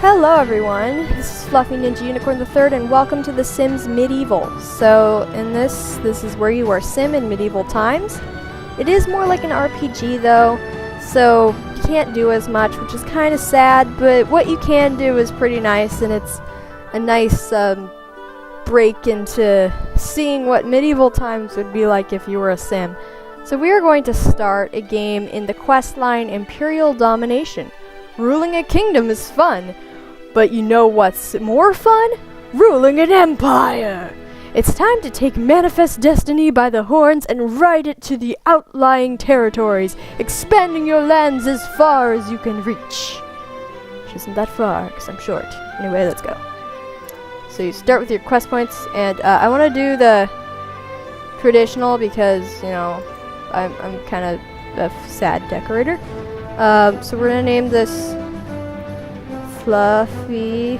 Hello everyone, this is Fluffy Unicorn the Third, and welcome to The Sims Medieval. So in this is where you are Sim in medieval times. It is more like an RPG though, so you can't do as much, which is kind of sad, but what you can do is pretty nice, and it's a nice break into seeing what medieval times would be like if you were a Sim. So we are going to start a game in the questline Imperial Domination. Ruling a kingdom is fun, but you know what's more fun? Ruling an empire! It's time to take Manifest Destiny by the horns and ride it to the outlying territories, expanding your lands as far as you can reach. Which isn't that far, because I'm short. Anyway, let's go. So you start with your quest points, and I want to do the traditional because, you know, I'm kind of a sad decorator. So we're gonna name this Fluffy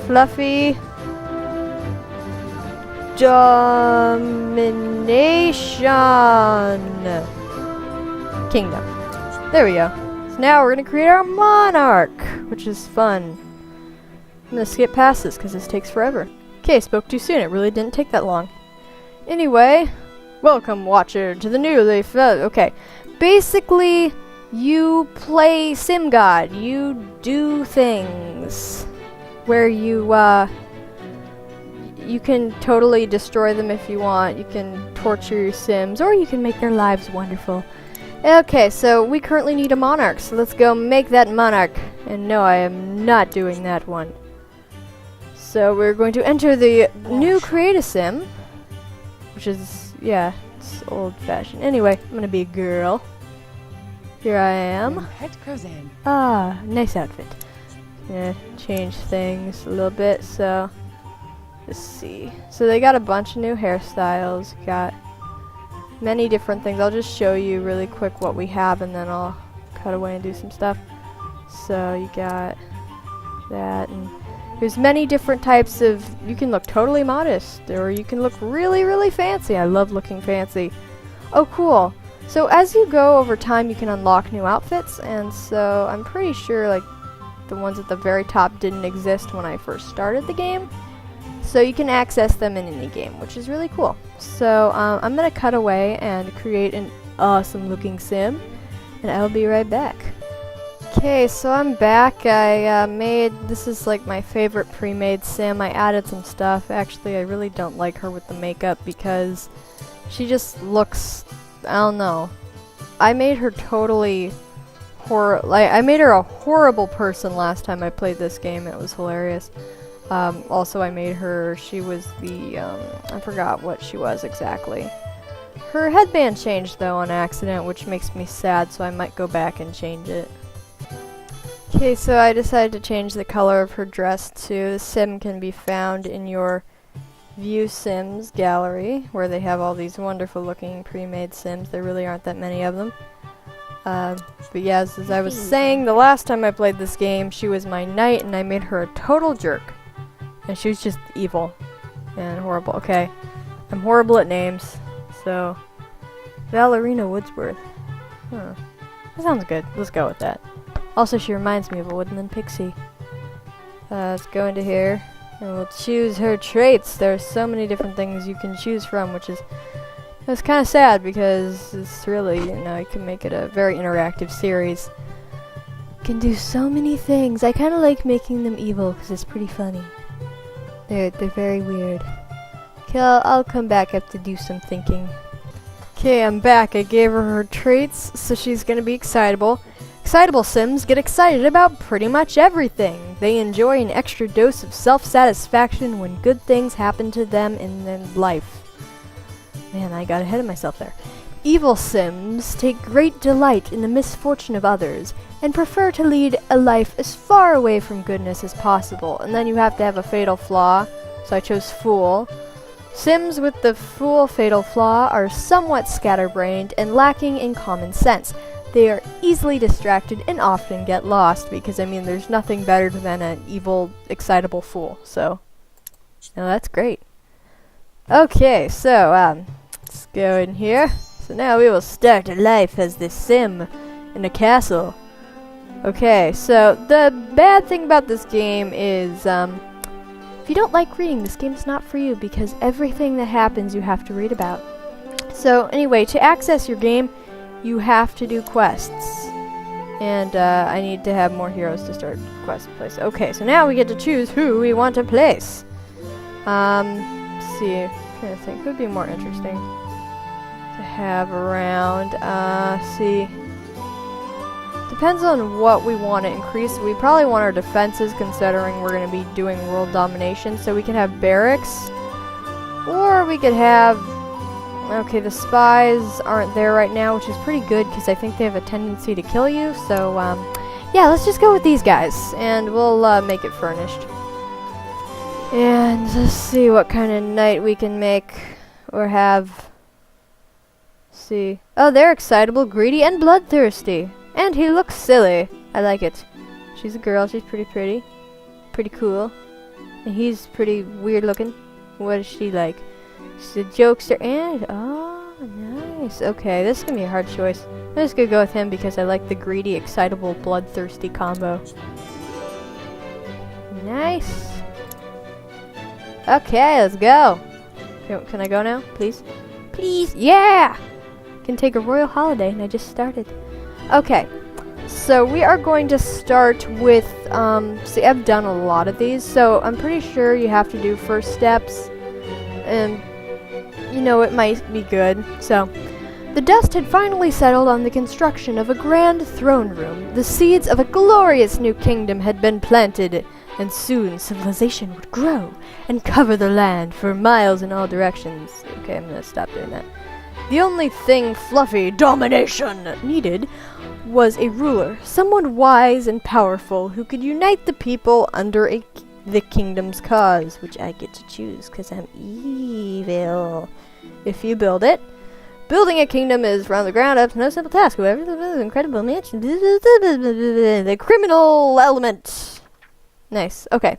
Fluffy Domination Kingdom. There we go. So now we're gonna create our monarch, which is fun. I'm gonna skip past this because this takes forever. Okay, spoke too soon. It really didn't take that long. Anyway, welcome, watcher, to the okay. Basically, you play Sim God. You do things where you can totally destroy them if you want. You can torture your Sims, or you can make their lives wonderful. Okay, so we currently need a monarch, so let's go make that monarch. And no, I am not doing that one. So we're going to enter the new Create a Sim, which is, yeah, it's old-fashioned. Anyway, I'm gonna be a girl. Here I am. Ah, nice outfit. Yeah, change things a little bit, so let's see. So they got a bunch of new hairstyles, got many different things. I'll just show you really quick what we have, and then I'll cut away and do some stuff. So you got that, and there's many different types of, you can look totally modest, or you can look really, really fancy. I love looking fancy. Oh, cool. So as you go over time, you can unlock new outfits, and so I'm pretty sure, like, the ones at the very top didn't exist when I first started the game. So you can access them in any game, which is really cool. So I'm going to cut away and create an awesome looking Sim, and I'll be right back. Okay, so I'm back. I made, this is like my favorite pre-made Sim. I added some stuff. Actually, I really don't like her with the makeup because she just looks, I don't know. I made her totally I made her a horrible person last time I played this game. It was hilarious. Also, I made her, she was the, I forgot what she was exactly. Her headband changed though on accident, which makes me sad, so I might go back and change it. Okay, so I decided to change the color of her dress too. The Sim can be found in your View Sims gallery, where they have all these wonderful looking pre-made Sims. There really aren't that many of them. But yeah, as I was saying, the last time I played this game, she was my knight, and I made her a total jerk. And she was just evil and horrible. Okay, I'm horrible at names, so Valerina Woodsworth. Huh. That sounds good. Let's go with that. Also, she reminds me of a woodland pixie. Let's go into here, and we'll choose her traits. There are so many different things you can choose from, which is, it's kind of sad because it's really, you know, you can make it a very interactive series. You can do so many things. I kind of like making them evil because it's pretty funny. They're very weird. Okay, I'll come back. I have to do some thinking. Okay, I'm back. I gave her traits, so she's gonna be excitable. Excitable Sims get excited about pretty much everything. They enjoy an extra dose of self-satisfaction when good things happen to them in their life. Man, I got ahead of myself there. Evil Sims take great delight in the misfortune of others and prefer to lead a life as far away from goodness as possible. And then you have to have a fatal flaw, so I chose Fool. Sims with the Fool fatal flaw are somewhat scatterbrained and lacking in common sense. They are easily distracted and often get lost because, I mean, there's nothing better than an evil, excitable fool. So, now that's great. Okay, so, let's go in here. So now we will start a life as the sim in a castle. Okay, so the bad thing about this game is, if you don't like reading, this game is not for you because everything that happens you have to read about. So anyway, to access your game, you have to do quests. And I need to have more heroes to start quest place. Okay, so now we get to choose who we want to place. Let's see, I'm trying to think, who would be more interesting to have around? See, depends on what we want to increase. We probably want our defenses, considering we're going to be doing world domination. So we can have barracks, or we could have. Okay, the spies aren't there right now, which is pretty good because I think they have a tendency to kill you. So yeah, let's just go with these guys, and we'll make it furnished. And let's see what kind of knight we can make or have. See. Oh, they're excitable, greedy, and bloodthirsty. And he looks silly. I like it. She's a girl. She's pretty pretty. Pretty cool. And he's pretty weird looking. What is she like? She's a jokester and... Oh, nice. Okay, this is going to be a hard choice. I'm just going to go with him because I like the greedy, excitable, bloodthirsty combo. Nice. Okay, let's go. Can I go now? Please? Please? Yeah! Can take a royal holiday, and I just started. Okay, so we are going to start with, see, I've done a lot of these, so I'm pretty sure you have to do first steps, and, you know, it might be good. So, the dust had finally settled on the construction of a grand throne room. The seeds of a glorious new kingdom had been planted, and soon civilization would grow and cover the land for miles in all directions. Okay, I'm gonna stop doing that. The only thing Fluffy DOMINATION needed was a ruler, someone wise and powerful who could unite the people under the kingdom's cause, which I get to choose because I'm evil. If you build it, building a kingdom is from the ground up no simple task. Whoever the incredible mansion, the criminal element. Nice. Okay.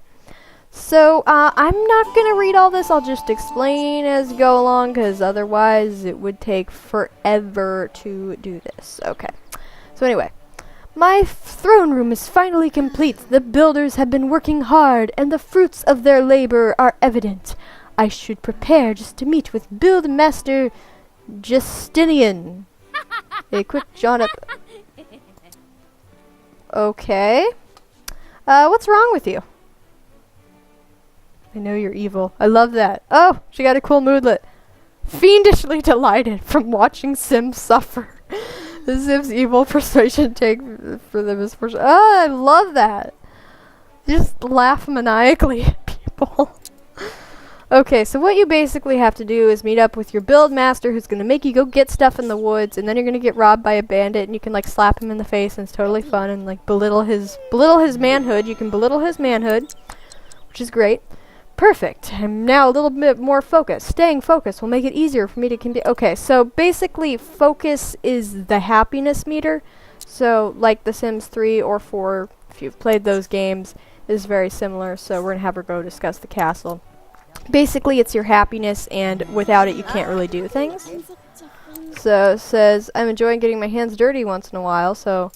So, I'm not going to read all this, I'll just explain as go along, because otherwise it would take forever to do this. Okay. So anyway, my throne room is finally complete. The builders have been working hard, and the fruits of their labor are evident. I should prepare just to meet with Buildmaster Justinian. A quick jaunt up. Okay. What's wrong with you? I know you're evil. I love that. Oh, she got a cool moodlet. Fiendishly delighted from watching Sims suffer. The Sims evil persuasion take for the misfortune. Oh, I love that. Just laugh maniacally at people. Okay, so what you basically have to do is meet up with your build master who's going to make you go get stuff in the woods, and then you're going to get robbed by a bandit, and you can like slap him in the face, and it's totally fun, and like belittle his manhood. You can belittle his manhood, which is great. Perfect. I'm now a little bit more focused. Staying focused will make it easier for me to okay, so basically focus is the happiness meter. So like The Sims 3 or 4, if you've played those games, is very similar. So we're going to have her go discuss the castle. Basically it's your happiness, and without it you can't really do things. So it says, I'm enjoying getting my hands dirty once in a while, so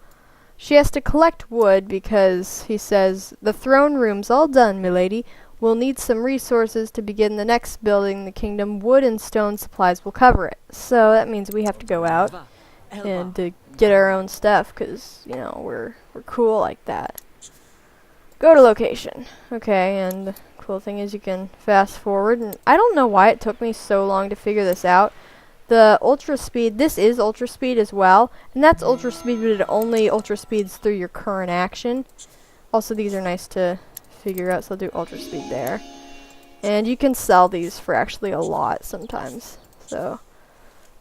she has to collect wood because he says, the throne room's all done, milady. We'll need some resources to begin the next building the kingdom. Wood and stone supplies will cover it. So that means we have to go out and get our own stuff because, you know, we're cool like that. Go to location. Okay, and the cool thing is you can fast forward. And I don't know why it took me so long to figure this out. The ultra speed, this is ultra speed as well. And that's ultra speed, but it only ultra speeds through your current action. Also, these are nice to figure out, so I'll do ultra speed there. And you can sell these for actually a lot sometimes. So,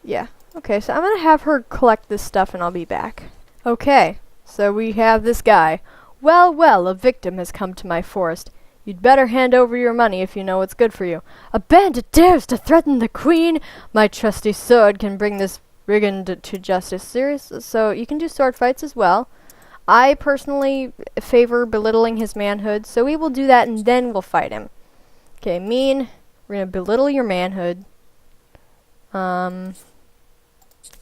yeah. Okay, so I'm gonna have her collect this stuff and I'll be back. Okay, so we have this guy. Well, well, a victim has come to my forest. You'd better hand over your money if you know what's good for you. A bandit dares to threaten the queen? My trusty sword can bring this brigand to justice. Serious? So you can do sword fights as well. I personally favor belittling his manhood, so we will do that and then we'll fight him. Okay, mean. We're gonna belittle your manhood.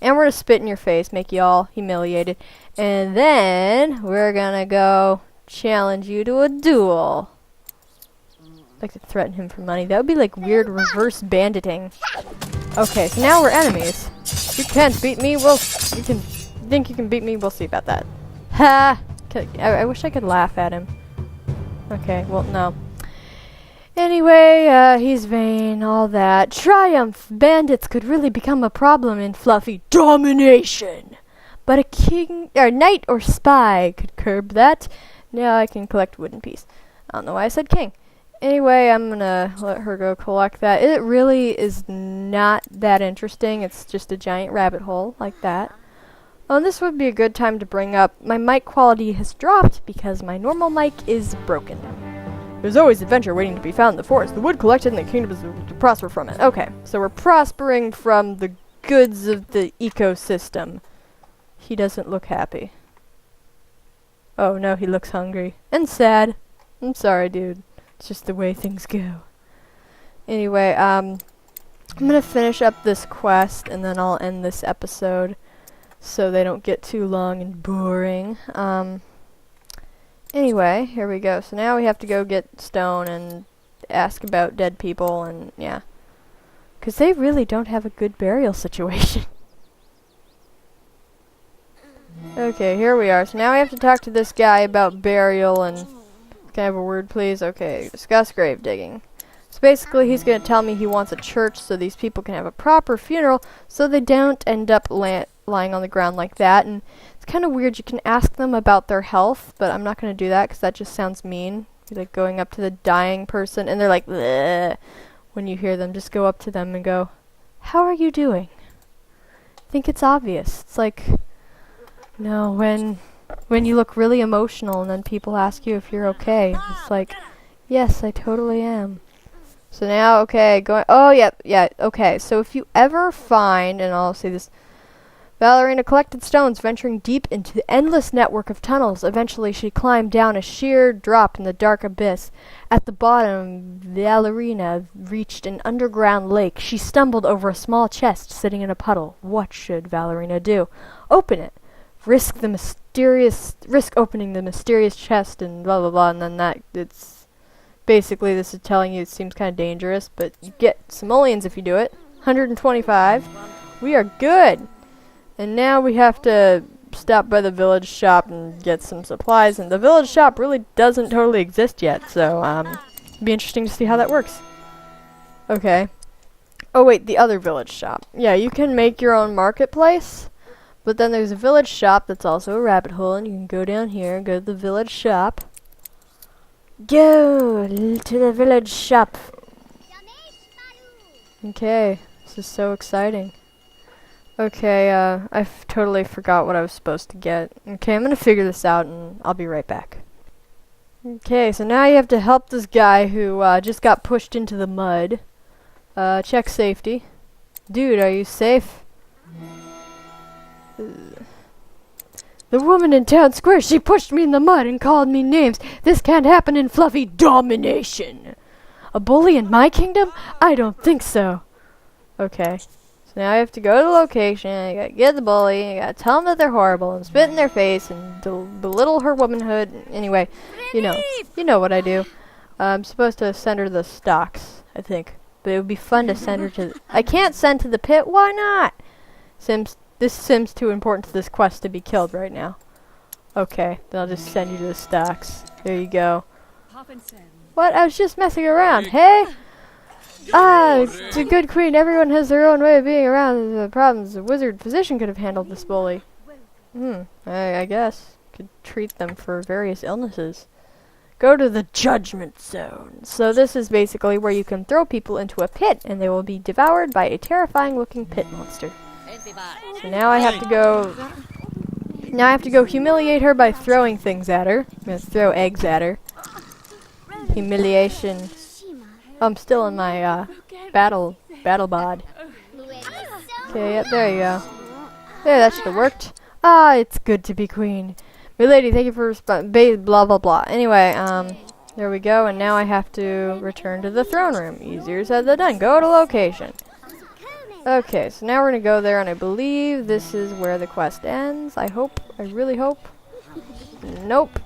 And we're gonna spit in your face, make you all humiliated. And then we're gonna go challenge you to a duel. I'd like to threaten him for money. That would be like weird reverse banditing. Okay, so now we're enemies. You can't beat me. Well, you can think you can beat me. We'll see about that. Ha! I wish I could laugh at him. Okay, well, no. Anyway, he's vain, all that. Triumph! Bandits could really become a problem in Fluffy Domination. But a king, or knight or spy could curb that. Now I can collect wooden piece. I don't know why I said king. Anyway, I'm gonna let her go collect that. It really is not that interesting. It's just a giant rabbit hole, like that. Oh, and this would be a good time to bring up my mic quality has dropped because my normal mic is broken. There's always adventure waiting to be found in the forest. The wood collected in the kingdom is to prosper from it. Okay, so we're prospering from the goods of the ecosystem. He doesn't look happy. Oh no, he looks hungry. And sad. I'm sorry, dude. It's just the way things go. Anyway, I'm gonna finish up this quest and then I'll end this episode so they don't get too long and boring. Anyway, here we go. So now we have to go get stone and ask about dead people and yeah. 'Cause they really don't have a good burial situation. Okay, here we are. So now we have to talk to this guy about burial and... Can I have a word, please? Okay, discuss grave digging. So basically, he's going to tell me he wants a church so these people can have a proper funeral so they don't end up lying on the ground like that. And it's kind of weird. You can ask them about their health, but I'm not going to do that because that just sounds mean. You're like going up to the dying person and they're like, bleh. When you hear them, just go up to them and go, how are you doing? I think it's obvious. It's like... No, when you look really emotional and then people ask you if you're okay, it's like, yes, I totally am. So now, okay, okay, so if you ever find, and I'll say this, Ballerina collected stones venturing deep into the endless network of tunnels. Eventually she climbed down a sheer drop in the dark abyss. At the bottom, Ballerina reached an underground lake. She stumbled over a small chest sitting in a puddle. What should Ballerina do? Open it. Risk opening the mysterious chest and blah blah blah, and then it's basically this is telling you it seems kind of dangerous, but you get simoleons if you do it. 125. We are good. And now we have to stop by the village shop and get some supplies, and the village shop really doesn't totally exist yet, so it'd be interesting to see how that works. Okay. Oh wait, the other village shop. Yeah, you can make your own marketplace. But then there's a village shop that's also a rabbit hole, and you can go down here and go to the village shop. Go to the village shop. Okay, this is so exciting. Okay, I totally forgot what I was supposed to get. Okay, I'm gonna figure this out, and I'll be right back. Okay, so now you have to help this guy who just got pushed into the mud. Check safety. Dude, are you safe? The woman in town square, she pushed me in the mud and called me names. This can't happen in Fluffy Domination. A bully in my kingdom? I don't think so. Okay. So now I have to go to the location, I gotta get the bully, I gotta tell them that they're horrible, and spit in their face, and belittle her womanhood. Anyway, you know what I do. I'm supposed to send her the stocks, I think. But it would be fun to send her to... I can't send to the pit, why not? This seems too important to this quest to be killed right now. Okay, then I'll just send you to the stocks. There you go. What? I was just messing around. Hey? It's a good queen. Everyone has their own way of being around the problems. A wizard physician could have handled this bully. I guess. Could treat them for various illnesses. Go to the judgment zone. So this is basically where you can throw people into a pit and they will be devoured by a terrifying looking pit monster. So now I have to go humiliate her by throwing things at her. I'm gonna throw eggs at her. Humiliation. I'm still in my battle bod. Okay, yep, there you go. There, that should have worked. Ah, it's good to be queen. Milady, thank you for blah blah blah. Anyway, there we go, and now I have to return to the throne room. Easier said than done. Go to location. Okay, so now we're gonna go there, and I believe this is where the quest ends. I hope. I really hope. Nope.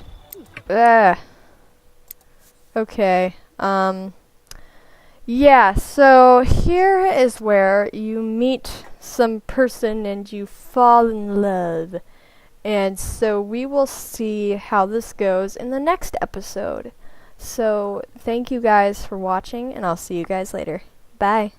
Ugh. Okay. Yeah, so here is where you meet some person and you fall in love. And so we will see how this goes in the next episode. So thank you guys for watching, and I'll see you guys later. Bye.